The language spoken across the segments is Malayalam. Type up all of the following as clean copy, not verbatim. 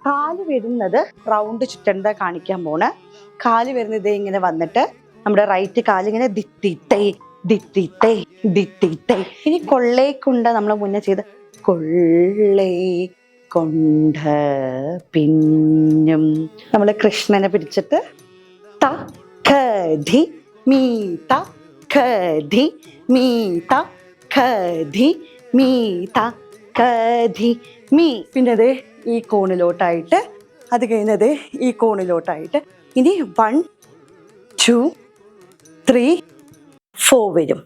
കാല് വരുന്നത് റൗണ്ട് ചുറ്റണ്ട കാണിക്കാൻ പോണ്. കാല് വരുന്നത് ഇങ്ങനെ വന്നിട്ട് നമ്മുടെ റൈറ്റ് കാല് ഇങ്ങനെ ദിത്തിത്തൈ ദിത്തിത്തൈ ദിത്തിത്തൈ. ഇനി കൊള്ളേക്കുണ്ട നമ്മൾ മുന്നേ ചെയ്ത് കൊള്ളേ കൊണ്ട പിന്നും നമ്മൾ കൃഷ്ണനെ പിടിച്ചിട്ട് ത ഖധി മീത ഖധി മീത ഖധി മീത ഖധി മീ. പിന്നെ അത് ഈ കോണിലോട്ടായിട്ട്, അത് കഴിഞ്ഞത് ഈ കോണിലോട്ടായിട്ട്. ഇനി 1 2 3 4 വരും.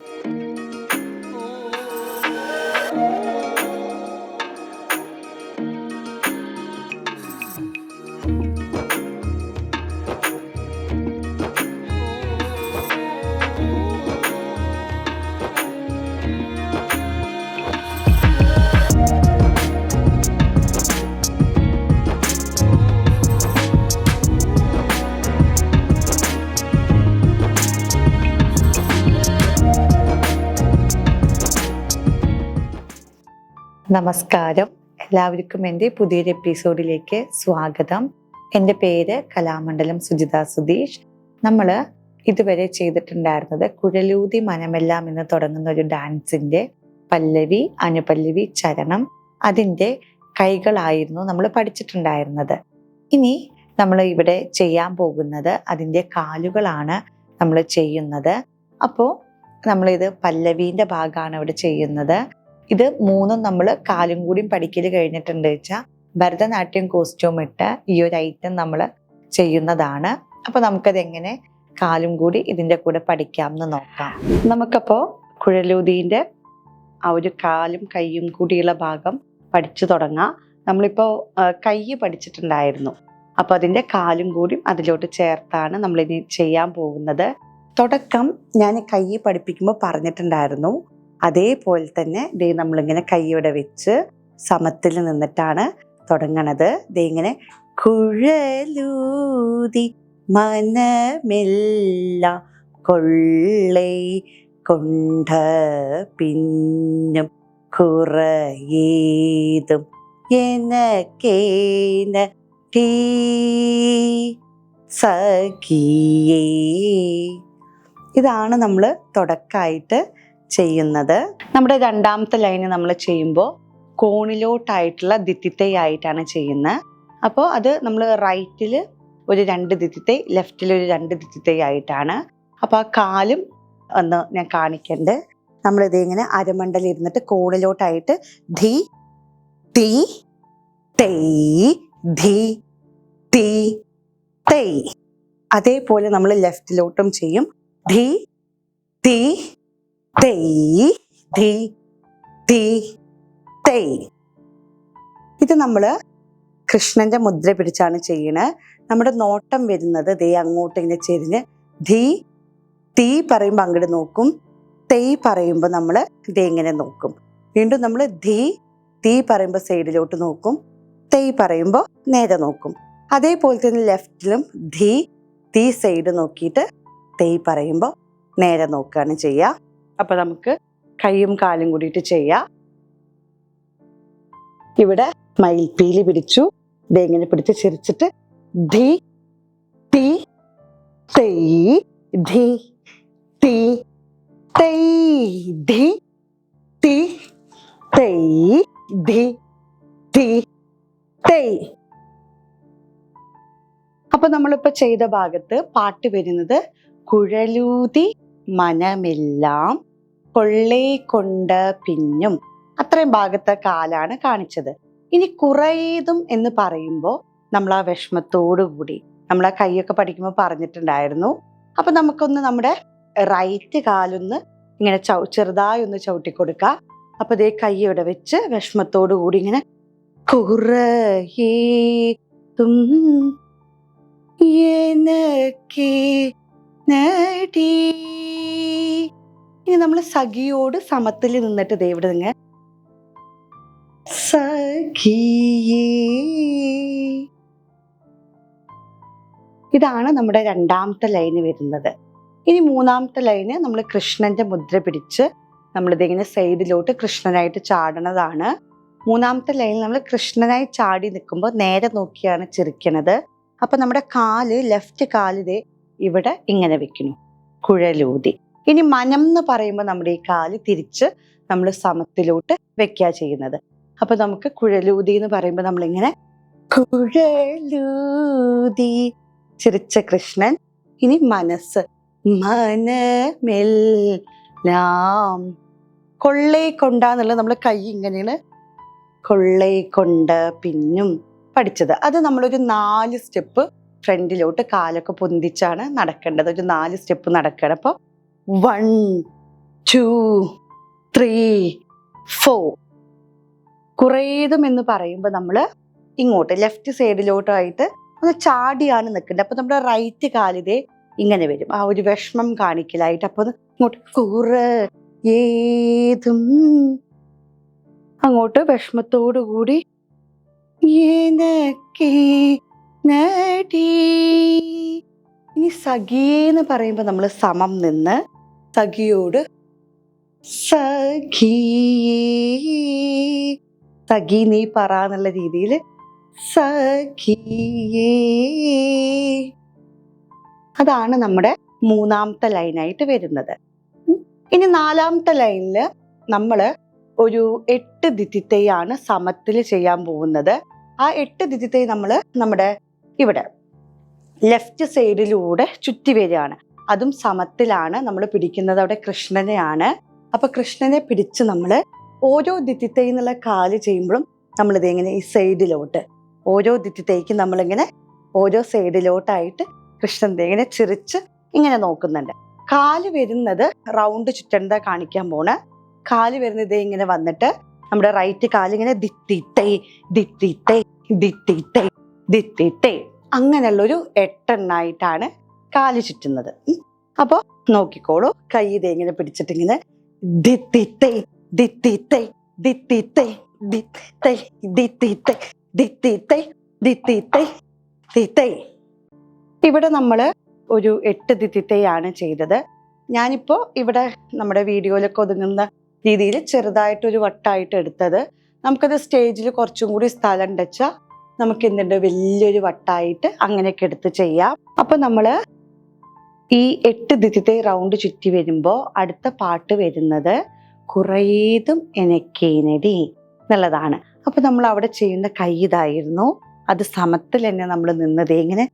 നമസ്കാരം, എല്ലാവർക്കും എൻ്റെ പുതിയൊരു എപ്പിസോഡിലേക്ക് സ്വാഗതം. എൻ്റെ പേര് കലാമണ്ഡലം സുജിത സുധീഷ്. നമ്മൾ ഇതുവരെ ചെയ്തിട്ടുണ്ടായിരുന്നത് കുഴലൂതി മനമെല്ലാം എന്ന് തുടങ്ങുന്ന ഒരു ഡാൻസിൻ്റെ പല്ലവി, അനുപല്ലവി, ചരണം, അതിൻ്റെ കൈകളായിരുന്നു നമ്മൾ പഠിച്ചിട്ടുണ്ടായിരുന്നത്. ഇനി നമ്മൾ ഇവിടെ ചെയ്യാൻ പോകുന്നത് അതിൻ്റെ കാലുകളാണ് നമ്മൾ ചെയ്യുന്നത്. അപ്പോൾ നമ്മളിത് പല്ലവീൻ്റെ ഭാഗമാണ് ഇവിടെ ചെയ്യുന്നത്. ഇത് മൂന്നും നമ്മൾ കാലും കൂടിയും പഠിക്കൽ കഴിഞ്ഞിട്ടുണ്ട് വെച്ചാൽ ഭരതനാട്യം കോസ്റ്റ്യൂം ഇട്ട് ഈ ഒരു ഐറ്റം നമ്മൾ ചെയ്യുന്നതാണ്. അപ്പോൾ നമുക്കത് എങ്ങനെ കാലും കൂടി ഇതിൻ്റെ കൂടെ പഠിക്കാം എന്ന് നോക്കാം. നമുക്കപ്പോൾ കുഴലൂതിൻ്റെ ആ ഒരു കാലും കൈയും കൂടിയുള്ള ഭാഗം പഠിച്ചു തുടങ്ങാം. നമ്മളിപ്പോൾ കൈ പഠിച്ചിട്ടുണ്ടായിരുന്നു, അപ്പോൾ അതിൻ്റെ കാലും കൂടിയും അതിലോട്ട് ചേർത്താണ് നമ്മളിനി ചെയ്യാൻ പോകുന്നത്. തുടക്കം ഞാൻ കൈ പഠിപ്പിക്കുമ്പോൾ പറഞ്ഞിട്ടുണ്ടായിരുന്നു, അതേപോലെ തന്നെ ദേ നമ്മളിങ്ങനെ കൈയോടെ വെച്ച് സമത്തിൽ നിന്നിട്ടാണ് തുടങ്ങണത്. ദേ ഇങ്ങനെ കുഴലൂതി മനമെല്ലാം കൊള്ളൈ കൊണ്ട പിന്നും കുറയേതും എനക്കേന ടീ സഖിയേ. ഇതാണ് നമ്മൾ തുടക്കമായിട്ട് ചെയ്യുന്നത്. നമ്മുടെ രണ്ടാമത്തെ ലൈന് നമ്മൾ ചെയ്യുമ്പോൾ കോണിലോട്ടായിട്ടുള്ള ദിത്തിത്തൈ ആയിട്ടാണ് ചെയ്യുന്നത്. അപ്പോൾ അത് നമ്മൾ റൈറ്റിൽ ഒരു 2 ദിത്തിത്തൈ, ലെഫ്റ്റിൽ ഒരു 2 ദിത്തിത്തൈ ആയിട്ടാണ്. അപ്പോൾ ആ കാലും ഒന്ന് ഞാൻ കാണിക്കണ്ട്. നമ്മളിത് ഇങ്ങനെ അരമണ്ടലിൽ ഇരുന്നിട്ട് കോണിലോട്ടായിട്ട് ധി തി തൈ ധി തി തൈ. അതേപോലെ നമ്മൾ ലെഫ്റ്റിലോട്ടും ചെയ്യും. ധി തി തൈ ധി തി തൈ. ഇത് നമ്മൾ കൃഷ്ണന്റെ മുദ്ര പിടിച്ചാണ് ചെയ്യണത്. നമ്മുടെ നോട്ടം വരുന്നത് ദേ അങ്ങോട്ട് ഇങ്ങനെ ചെരിഞ്ഞ് ധി തീ പറയുമ്പോൾ അങ്ങോട്ട് നോക്കും, തൈ പറയുമ്പോൾ നമ്മൾ ദേ ഇങ്ങനെ നോക്കും. വീണ്ടും നമ്മൾ ധി തീ പറയുമ്പോൾ സൈഡിലോട്ട് നോക്കും, തൈ പറയുമ്പോൾ നേരെ നോക്കും. അതേപോലെ തന്നെ ലെഫ്റ്റിലും ധി തീ സൈഡ് നോക്കിയിട്ട് തൈ പറയുമ്പോൾ നേരെ നോക്കുകയാണ് ചെയ്യുക. അപ്പൊ നമുക്ക് കൈയും കാലും കൂടിയിട്ട് ചെയ്യാം. ഇവിടെ മയിൽപ്പീലി പിടിച്ചു, ഇതെങ്ങനെ പിടിച്ച് ചിരിച്ചിട്ട് ധി തി തൈ ധി തി തൈ ധി തി തൈ ധി തി തൈ. അപ്പൊ നമ്മളിപ്പോ ചെയ്ത ഭാഗത്ത് പാട്ട് വരുന്നത് കുഴലൂതി മനമെല്ലാം കൊള്ളേ കൊണ്ട പിന്നും, അത്രയും ഭാഗത്തെ കാലാണ് കാണിച്ചത്. ഇനി കുറേതും എന്ന് പറയുമ്പോൾ നമ്മൾ ആ വിഷമത്തോടു കൂടി നമ്മൾ ആ കൈയൊക്കെ പഠിക്കുമ്പോൾ പറഞ്ഞിട്ടുണ്ടായിരുന്നു. അപ്പൊ നമുക്കൊന്ന് നമ്മുടെ റൈറ്റ് കാലൊന്ന് ഇങ്ങനെ ചെറുതായി ഒന്ന് ചവിട്ടിക്കൊടുക്കുക. അപ്പൊ ഇതേ കൈയോടെ വെച്ച് വിഷമത്തോടു കൂടി ഇങ്ങനെ കുറേതും എനക്കേ നടി. ഇനി നമ്മൾ സഖിയോട് സമത്തിൽ നിന്നിട്ട് ദേ ഇവിടെ നിങ്ങൾ സഖിയേ. ഇതാണ് നമ്മുടെ രണ്ടാമത്തെ ലൈന് വരുന്നത്. ഇനി മൂന്നാമത്തെ ലൈന് നമ്മൾ കൃഷ്ണന്റെ മുദ്ര പിടിച്ച് നമ്മളിതിങ്ങനെ സൈഡിലോട്ട് കൃഷ്ണനായിട്ട് ചാടണതാണ്. മൂന്നാമത്തെ ലൈനിൽ നമ്മൾ കൃഷ്ണനായി ചാടി നിൽക്കുമ്പോൾ നേരെ നോക്കിയാണ് ചിരിക്കണത്. അപ്പൊ നമ്മുടെ കാല്, ലെഫ്റ്റ് കാല് ഇവിടെ ഇങ്ങനെ വെക്കുന്നു, കുഴലൂതി. ഇനി മനം എന്ന് പറയുമ്പോൾ നമ്മുടെ ഈ കാല് തിരിച്ച് നമ്മൾ സമത്തിലോട്ട് വെക്കുക ചെയ്യുന്നത്. അപ്പൊ നമുക്ക് കുഴലൂതി എന്ന് പറയുമ്പോൾ നമ്മളിങ്ങനെ കുഴലൂതി, ചിരിച്ച കൃഷ്ണൻ. ഇനി മനസ്സ്, മനമെല്ലാം കൊള്ളേ കൊണ്ടാന്നുള്ളത് നമ്മൾ കൈ ഇങ്ങനെയാണ് കൊള്ളേ കൊണ്ട് പിന്നും പഠിച്ചത്. അത് നമ്മളൊരു 4 സ്റ്റെപ്പ് ഫ്രണ്ടിലോട്ട് കാലൊക്കെ പൊന്തിച്ചാണ് നടക്കേണ്ടത്. ഒരു 4 സ്റ്റെപ്പ് നടക്കണം. അപ്പോൾ 1 2 3 4. കുറേതും എന്ന് പറയുമ്പോൾ നമ്മൾ ഇങ്ങോട്ട് ലെഫ്റ്റ് സൈഡിലോട്ടായിട്ട് ഒന്ന് ചാടിയാണ് നിൽക്കേണ്ടത്. അപ്പൊ നമ്മുടെ റൈറ്റ് കാലിതേ ഇങ്ങനെ വരും, ആ ഒരു വിഷമം കാണിക്കലായിട്ട്. അപ്പൊ ഇങ്ങോട്ട് ഏതും അങ്ങോട്ട് വിഷമത്തോടു കൂടി ഇനി സഖിയെന്ന് പറയുമ്പോൾ നമ്മൾ സമം നിന്ന് സഖിയോട് സഖി നീ പറ എന്നുള്ള രീതിയിൽ സഖിയേ. അതാണ് നമ്മുടെ മൂന്നാമത്തെ ലൈനായിട്ട് വരുന്നത്. ഇനി നാലാമത്തെ ലൈനില് നമ്മൾ ഒരു 8 ദിത്തിത്തയാണ് സമത്തിൽ ചെയ്യാൻ പോകുന്നത്. ആ 8 ദിത്തിത്തൈ നമ്മൾ നമ്മുടെ ഇവിടെ ലെഫ്റ്റ് സൈഡിലൂടെ ചുറ്റി വരികയാണ്. അതും സമത്തിലാണ് നമ്മൾ പിടിക്കുന്നത്. അവിടെ കൃഷ്ണനെയാണ്. അപ്പൊ കൃഷ്ണനെ പിടിച്ച് നമ്മൾ ഓരോ ദിത്തിത്തൈ എന്നുള്ള കാല് ചെയ്യുമ്പോഴും നമ്മളിത് ഇങ്ങനെ ഈ സൈഡിലോട്ട് ഓരോ ദിത്തിത്തൈക്കും നമ്മളിങ്ങനെ ഓരോ സൈഡിലോട്ടായിട്ട് കൃഷ്ണന്റെ ഇങ്ങനെ ചിരിച്ച് ഇങ്ങനെ നോക്കുന്നുണ്ട്. കാല് വരുന്നത് റൗണ്ട് ചുറ്റണ്ട കാണിക്കാൻ പോണ. കാല് വരുന്നത് ഇങ്ങനെ വന്നിട്ട് നമ്മുടെ റൈറ്റ് കാലിങ്ങനെ ദിത്തിത്തൈ ദിത്തിത്തൈ ദിത്തിത്തൈ ദിത്തിത്തൈ അങ്ങനെയുള്ളൊരു 8 എണ്ണായിട്ടാണ് കാല് ചുറ്റുന്നത്. അപ്പൊ നോക്കിക്കോളൂ, കൈ ഇങ്ങനെ പിടിച്ചിട്ട് ഇങ്ങനെ ദിത്തിത്തൈ ദിത്തിത്തൈ ദിത്തിത്തൈ ദിത്തിത്തൈ ദിത്തിത്തൈ ദിത്തിത്തൈ ദിത്തിത്തൈ ദിത്തിത്തൈ. ഇവിടെ നമ്മൾ ഒരു 8 ദിത്തിത്തൈയാണ് ചെയ്തത്. ഞാനിപ്പോ ഇവിടെ നമ്മുടെ വീഡിയോയിലൊക്കെ ഒതുങ്ങുന്ന രീതിയിൽ ചെറുതായിട്ടൊരു വട്ടായിട്ട് എടുത്തത്. നമുക്കത് സ്റ്റേജിൽ കുറച്ചും കൂടി സ്ഥലം ഉണ്ടെച്ചാൽ നമുക്ക് എന്തുണ്ട് വലിയൊരു വട്ടായിട്ട് അങ്ങനെയൊക്കെ എടുത്ത് ചെയ്യാം. അപ്പൊ നമ്മള് ഈ 8 ദിത്തിത്തൈ റൗണ്ട് ചുറ്റി വരുമ്പോ അടുത്ത പാട്ട് വരുന്നത് കുറേതും എനക്കേനടി എന്നുള്ളതാണ്. അപ്പൊ നമ്മൾ അവിടെ ചെയ്യുന്ന കൈ ഇതായിരുന്നു. അത് സമത്തിൽ തന്നെ നമ്മൾ നിന്നത് ഇങ്ങനെ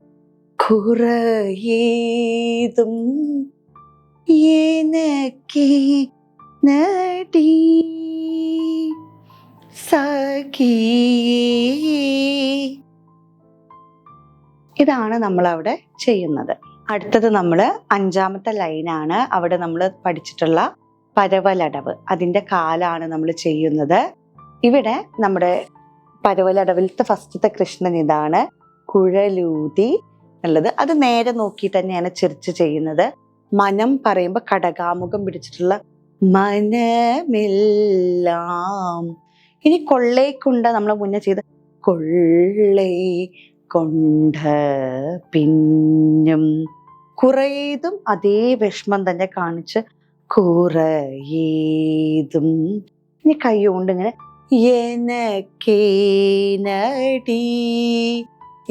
കുറേതും എനക്കേനടി സഖിയേ. ഇതാണ് നമ്മൾ അവിടെ ചെയ്യുന്നത്. അടുത്തത് നമ്മൾ 5ാമത്തെ ലൈനാണ്. അവിടെ നമ്മൾ പഠിച്ചിട്ടുള്ള പരവലടവ്, അതിന്റെ കാലാണ് നമ്മൾ ചെയ്യുന്നത്. ഇവിടെ നമ്മുടെ പരവലടവിലത്തെ ഫസ്റ്റത്തെ കൃഷ്ണൻ ഇതാണ്, കുഴലൂതി എന്നുള്ളത്. അത് നേരെ നോക്കി തന്നെയാണ് ചിരിച്ച് ചെയ്യുന്നത്. മനം പറയുമ്പോൾ കടകാമുഖം പിടിച്ചിട്ടുള്ള മനമെല്ലാം. ഇനി കൊള്ളേക്കുണ്ട നമ്മൾ മുന്നേ ചെയ്ത് കൊള്ളേ കൊണ്ട് പിന്നും. കുറേതും അതേ വിഷമം തന്നെ കാണിച്ച് കുറേതും. ഇനി കൈ കൊണ്ട് ഇങ്ങനെ എനക്കേനടി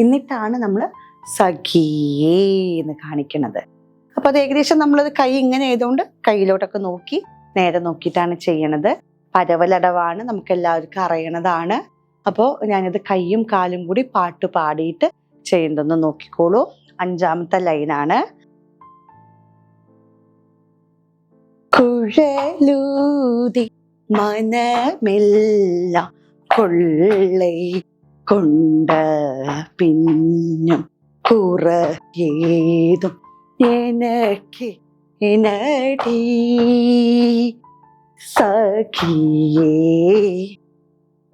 എന്നിട്ടാണ് നമ്മൾ സഖിയേ എന്ന് കാണിക്കുന്നത്. അപ്പൊ അത് ഏകദേശം നമ്മളത് കൈ ഇങ്ങനെ ആയതുകൊണ്ട് കയ്യിലോട്ടൊക്കെ നോക്കി നേരെ നോക്കിയിട്ടാണ് ചെയ്യണത്. പരവലടവാണ്, നമുക്ക് എല്ലാവർക്കും അറിയണതാണ്. അപ്പോൾ ഞാനിത് കൈയും കാലും കൂടി പാട്ട് പാടിയിട്ട് ചെയ്യുന്നതൊന്ന് നോക്കിക്കോളൂ. 5ാമത്തെ ലൈനാണ്. കുഴലൂതി മനമെല്ലാം കൊള്ളൈ കൊണ്ട് പിന്നും കുറേതും എനക്ക് എനടി സഖിയേ.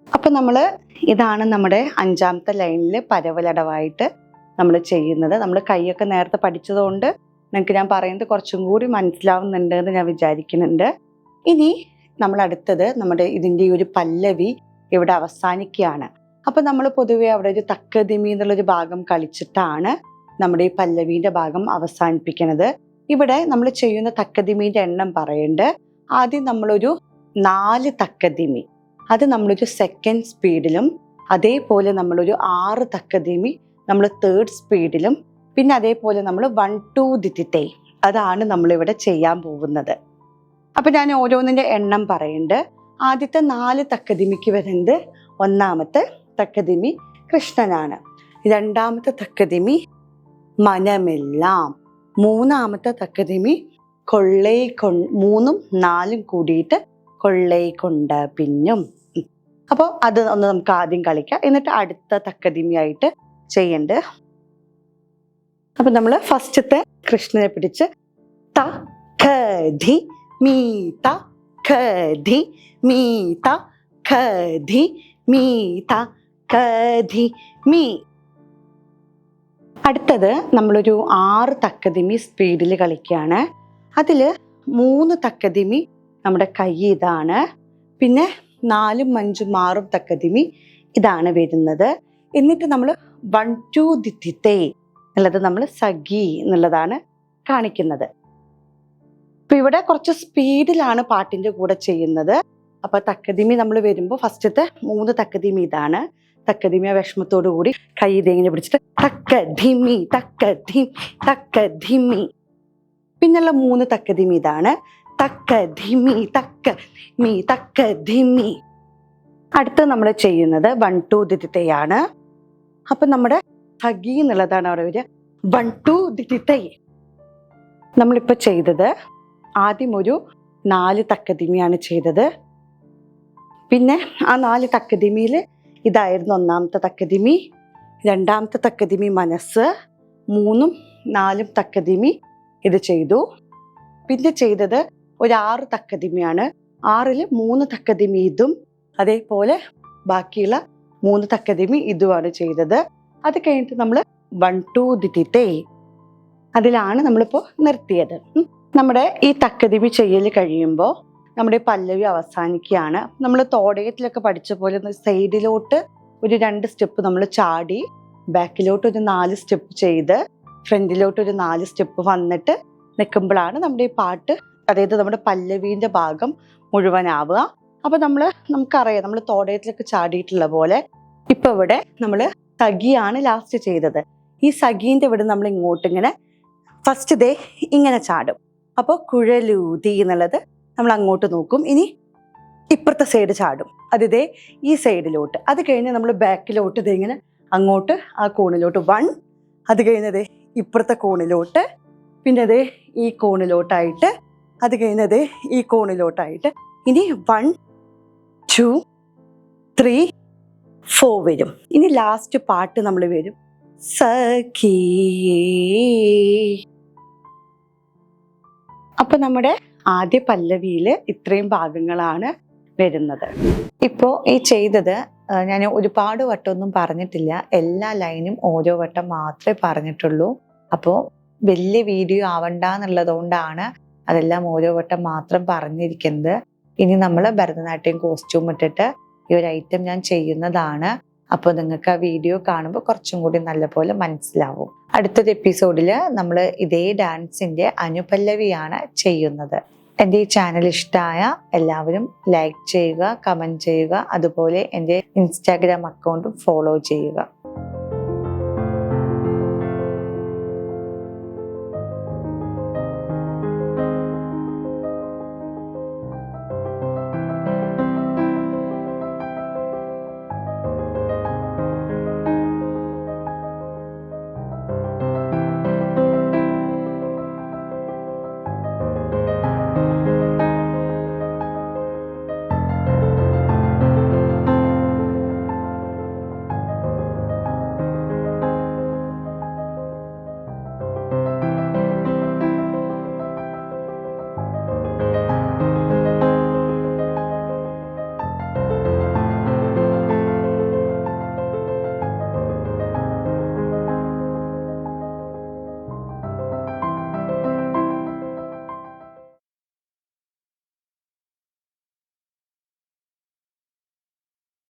അപ്പൊ നമ്മള് ഇതാണ് നമ്മുടെ 5ാമത്തെ ലൈനിൽ പരവലടവായിട്ട് നമ്മൾ ചെയ്യുന്നത്. നമ്മൾ കൈയൊക്കെ നേരത്തെ പഠിച്ചതുകൊണ്ട് നിങ്ങൾക്ക് ഞാൻ പറയുന്നത് കുറച്ചും കൂടി മനസ്സിലാവുന്നുണ്ട് എന്ന് ഞാൻ വിചാരിക്കുന്നുണ്ട്. ഇനി നമ്മൾ അടുത്തത് നമ്മുടെ ഇതിൻ്റെ ഒരു പല്ലവി ഇവിടെ അവസാനിക്കുകയാണ്. അപ്പൊ നമ്മൾ പൊതുവെ അവിടെ ഒരു തക്കതിമി എന്നുള്ളൊരു ഭാഗം കളിച്ചിട്ടാണ് നമ്മുടെ ഈ പല്ലവീന്റെ ഭാഗം അവസാനിപ്പിക്കുന്നത്. ഇവിടെ നമ്മൾ ചെയ്യുന്ന തക്കതിമീന്റെ എണ്ണം പറയുന്നുണ്ട്. ആദ്യം നമ്മളൊരു 4 തക്കതിമി അത് നമ്മളൊരു സെക്കൻഡ് സ്പീഡിലും, അതേപോലെ നമ്മളൊരു 6 തക്കതിമി നമ്മൾ തേർഡ് സ്പീഡിലും, പിന്നെ അതേപോലെ നമ്മൾ 1-2 ദിത്തിത്തൈ, അതാണ് നമ്മളിവിടെ ചെയ്യാൻ പോകുന്നത്. അപ്പൊ ഞാൻ ഓരോന്നിന്റെ എണ്ണം പറയുന്നുണ്ട്. ആദ്യത്തെ 4 തക്കതിമിക്ക് വരുന്നത് ഒന്നാമത്തെ തക്കതിമി കൃഷ്ണനാണ്, രണ്ടാമത്തെ തക്കതിമി മനമെല്ലാം, മൂന്നാമത്തെ തക്കതിമി കൊള്ളൈ 3ഉം 4ഉം കൂടിയിട്ട് കൊള്ളൈ കൊണ്ട് പിന്നും. അപ്പോൾ അത് ഒന്ന് നമുക്ക് ആദ്യം കളിക്കാം, എന്നിട്ട് അടുത്ത തക്കതിമിയായിട്ട് ചെയ്യണ്ട്. അപ്പൊ നമ്മൾ ഫസ്റ്റത്തെ കൃഷ്ണനെ പിടിച്ച് ത ഖധി മീത ഖധി മീത ഖധി മീത ഖധി മീ. അടുത്തത് നമ്മളൊരു 6 തക്കതിമി സ്പീഡിൽ കളിക്കുകയാണ്. അതിൽ 3 തക്കതിമി നമ്മുടെ കൈ ഇതാണ്, പിന്നെ 4ഉം 5ഉം 6ഉം തക്കതിമി ഇതാണ് വരുന്നത്. എന്നിട്ട് നമ്മൾ 1-2 ദിത്തിത്തൈ എന്നുള്ളത് നമ്മൾ സഖി എന്നുള്ളതാണ് കാണിക്കുന്നത്. അപ്പൊ ഇവിടെ കുറച്ച് സ്പീഡിലാണ് പാട്ടിന്റെ കൂടെ ചെയ്യുന്നത്. അപ്പൊ തക്കതിമി നമ്മൾ വരുമ്പോൾ ഫസ്റ്റത്തെ 3 തക്കതിമി ഇതാണ്. തക്കതിമിയ വിഷമത്തോടു കൂടി കൈ ഇതെങ്ങനെ പിടിച്ചിട്ട് തക്കധിമി തക്കധിമി തക്കധിമി. പിന്നുള്ള 3 തക്കതിമി ഇതാണ്, തക്കധിമി തക്കധിമി തക്കധിമി. അടുത്ത് നമ്മൾ ചെയ്യുന്നത് 1-2 ദിത്തിത്തൈയാണ്. അപ്പൊ നമ്മുടെ സഖി എന്നുള്ളതാണ് അവിടെ വരിക. 1-2 ദിത്തിത്തൈ. നമ്മളിപ്പോ ചെയ്തത് ആദ്യം ഒരു 4 തക്കതിമിയാണ് ചെയ്തത്. പിന്നെ ആ 4 തക്കതിമിയിൽ ഇതായിരുന്നു ഒന്നാമത്തെ തക്കതിമി, രണ്ടാമത്തെ തക്കതിമി മനസ്സ്, 3ഉം 4ഉം തക്കതിമി ഇത് ചെയ്തു. പിന്നെ ചെയ്തത് ഒരു 6 തക്കതിമിയാണ്. 6ൽ 3 തക്കതിമി ഇതും, അതേപോലെ ബാക്കിയുള്ള 3 തക്കതിമി ഇതുമാണ് ചെയ്തത്. അത് കഴിഞ്ഞിട്ട് നമ്മൾ 1-2 ദിത്തിത്തൈ അതിലാണ് നമ്മളിപ്പോൾ നിർത്തിയത്. നമ്മുടെ ഈ തക്കതിമി ചെയ്യൽ കഴിയുമ്പോൾ നമ്മുടെ പല്ലവി അവസാനിക്കുകയാണ്. നമ്മൾ തോടയത്തിലൊക്കെ പഠിച്ച പോലെ സൈഡിലോട്ട് ഒരു 2 സ്റ്റെപ്പ് നമ്മൾ ചാടി, ബാക്കിലോട്ട് ഒരു 4 സ്റ്റെപ്പ് ചെയ്ത്, ഫ്രണ്ടിലോട്ട് ഒരു 4 സ്റ്റെപ്പ് വന്നിട്ട് നിൽക്കുമ്പോഴാണ് നമ്മുടെ ഈ പാട്ട്, അതായത് നമ്മുടെ പല്ലവീൻ്റെ ഭാഗം മുഴുവനാവുക. അപ്പൊ നമുക്കറിയാം, നമ്മൾ തോടയത്തിലൊക്കെ ചാടിയിട്ടുള്ള പോലെ ഇപ്പൊ ഇവിടെ നമ്മൾ സഖിയാണ് ലാസ്റ്റ് ചെയ്തത്. ഈ സഖീന്റെ ഇവിടെ നമ്മൾ ഇങ്ങോട്ട് ഇങ്ങനെ ഫസ്റ്റ് ദേ ഇങ്ങനെ ചാടും. അപ്പോൾ കുഴലൂതി എന്നുള്ളത് നമ്മൾ അങ്ങോട്ട് നോക്കും. ഇനി ഇപ്പുറത്തെ സൈഡ് ചാടും, അതിതേ ഈ സൈഡിലോട്ട്. അത് കഴിഞ്ഞ് നമ്മൾ ബാക്കിലോട്ട് ഇത് ഇങ്ങനെ അങ്ങോട്ട് ആ കോണിലോട്ട് 1, അത് കഴിഞ്ഞത് ഇപ്പുറത്തെ കോണിലോട്ട്, പിന്നെ അതേ ഈ കോണിലോട്ടായിട്ട്, അത് കഴിഞ്ഞത് ഈ കോണിലോട്ടായിട്ട്. ഇനി 1, 2, 3, 4 വരും. ഇനി ലാസ്റ്റ് പാട്ട് നമ്മൾ വരും സഖി. അപ്പൊ നമ്മുടെ ആദ്യ പല്ലവിയിൽ ഇത്രയും ഭാഗങ്ങളാണ് വരുന്നത്. ഇപ്പോൾ ഈ ചെയ്തത് ഞാൻ ഒരുപാട് വട്ടമൊന്നും പറഞ്ഞിട്ടില്ല, എല്ലാ ലൈനും ഓരോ വട്ടം മാത്രമേ പറഞ്ഞിട്ടുള്ളൂ. അപ്പോൾ വലിയ വീഡിയോ ആവണ്ട എന്നുള്ളതുകൊണ്ടാണ് അതെല്ലാം ഓരോ വട്ടം മാത്രം പറഞ്ഞിരിക്കുന്നത്. ഇനി നമ്മൾ ഭരതനാട്യം കോസ്റ്റ്യൂം ഇട്ടിട്ട് ഈ ഒരു ഐറ്റം ഞാൻ ചെയ്യുന്നതാണ്. അപ്പോൾ നിങ്ങൾക്ക് ആ വീഡിയോ കാണുമ്പോൾ കുറച്ചും കൂടി നല്ലപോലെ മനസ്സിലാവും. അടുത്തൊരു എപ്പിസോഡിൽ നമ്മൾ ഇതേ ഡാൻസിന്റെ അനുപല്ലവിയാണ് ചെയ്യുന്നത്. എൻ്റെ ഈ ചാനൽ ഇഷ്ടമായ എല്ലാവരും ലൈക്ക് ചെയ്യുക, കമൻറ്റ് ചെയ്യുക, അതുപോലെ എൻ്റെ ഇൻസ്റ്റാഗ്രാം അക്കൗണ്ടും ഫോളോ ചെയ്യുക.